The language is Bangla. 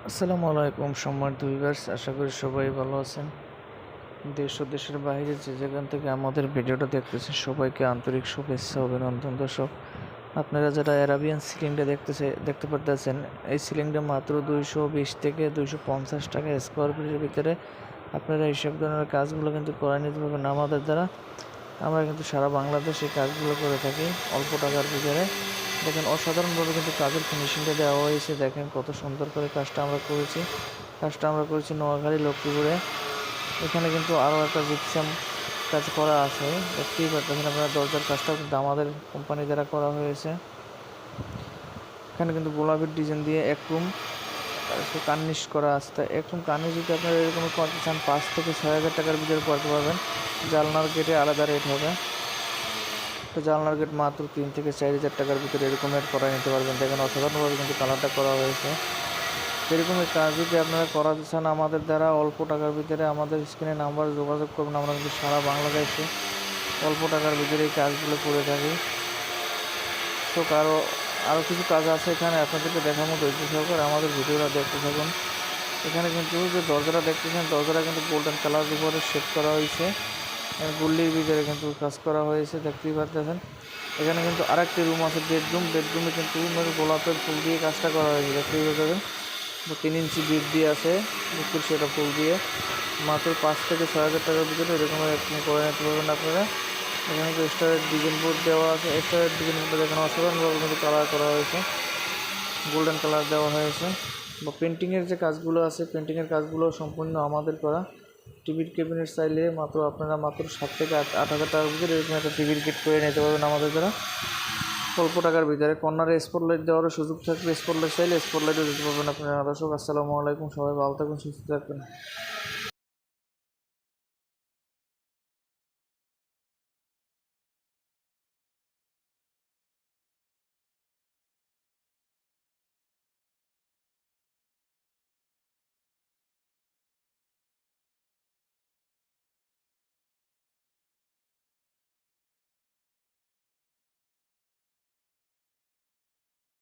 আসসালামু আলাইকুম সম্মানিত ভিউয়ার্স, আশা করি সবাই ভালো আছেন। দেশ ও দেশের বাইরে যে যেখান থেকে আমাদের ভিডিওটা দেখতেছেন সবাইকে আন্তরিক শুভেচ্ছা অভিনন্দন। দর্শক, আপনারা যারা অ্যারাবিয়ান সিলিংটা দেখতে পারতেছেন, এই সিলিংটা মাত্র 220 থেকে 250 টাকা স্কোয়ার ফিটের ভিতরে আপনারা এইসব ধরনের কাজগুলো কিন্তু করে নিতে পারবেন আমাদের দ্বারা। আমরা কিন্তু সারা বাংলাদেশে কাজগুলো করে থাকি অল্প টাকার ভিতরে। দেখেন অসাধারণভাবে কিন্তু কাজের ফিনিশিংটা দেওয়া হয়েছে। দেখেন কত সুন্দর করে কাজটা আমরা করেছি নোয়াখালী লক্ষ্মীপুরে। এখানে কিন্তু আরও একটা জিপসাম কাজ করা আছে, দেখতেই পাচ্ছেন আপনারা। দরজার কাজটাও কিন্তু আমাদের কোম্পানি দ্বারা করা হয়েছে। এখানে কিন্তু গোলাপের ডিজাইন দিয়ে এক রুম কার্নিশ করা আছে। তা এক রুম কার্নিশ যদি আপনারা এরকম করতে চান 5 থেকে 6 হাজার টাকার ভিতরে করতে পারবেন। জানলার গেটে আলাদা রেট হবে। তো জানলার গেট মাত্র 3 থেকে 4 হাজার টাকার ভিতরে এরকম করা নিতে পারবেন। দেখেন অসাধারণভাবে কিন্তু কালারটা করা হয়েছে। এরকমের কাজ যদি আপনারা করাতে চান আমাদের দ্বারা অল্প টাকার ভিতরে আমাদের স্ক্রিনে নাম্বার যোগাযোগ করবেন। আমরা কিন্তু সারা বাংলাদেশে অল্প টাকার ভিতরে এই কাজগুলো করে থাকি। তো আরও কিছু কাজ আছে এখানে, আপনাদেরকে দেখার মতো ধৈর্য সহকারে আমাদের ভিডিওটা দেখতে থাকুন। এখানে কিন্তু যে দরজাটা দেখতেছেন, দরজাটা কিন্তু গোল্ডেন কালার উপরে শেড করা হয়েছে। গুল্লির ভিতরে কিন্তু কাজ করা হয়েছে, দেখতেই পারতেছেন। এখানে কিন্তু আরেকটি রুম আছে, বেডরুমে কিন্তু গোলাপের ফুল দিয়ে কাজটা করা হয়েছে, দেখতেই পারতেছেন। 3 ইঞ্চি বিট দিয়ে আছে বুকুর, সেটা ফুল দিয়ে মাত্র 5 থেকে 6 হাজার টাকার ভিতরে এরকম করে নিতে পারবেন আপনারা। এখানে কিন্তু স্টারের ডিজাইন বোর্ড দেওয়া আছে। স্টারের ডিজাইন বোর্ডটা দেখেন অসাধারণভাবে কিন্তু কালার করা হয়েছে, গোল্ডেন কালার দেওয়া হয়েছে। বা পেন্টিংয়ের যে কাজগুলো আছে, পেন্টিংয়ের কাজগুলো সম্পূর্ণ আমাদের করা। টিভির ক্যাবিনেট চাইলে আপনারা মাত্র 7 থেকে 8 হাজার টাকার ভিতরে এরকম একটা টিভির কিট করে নিতে পারবেন আমাদের দ্বারা অল্প টাকার ভিতরে। কর্নারে স্পটলাইট দেওয়ারও সুযোগ থাকবে, স্পটলাইট চাইলে স্পটলাইটও দিতে পারবেন আপনারা। দর্শক, আসসালামু আলাইকুম, সবাই ভালো থাকুন, সুস্থ থাকবেন।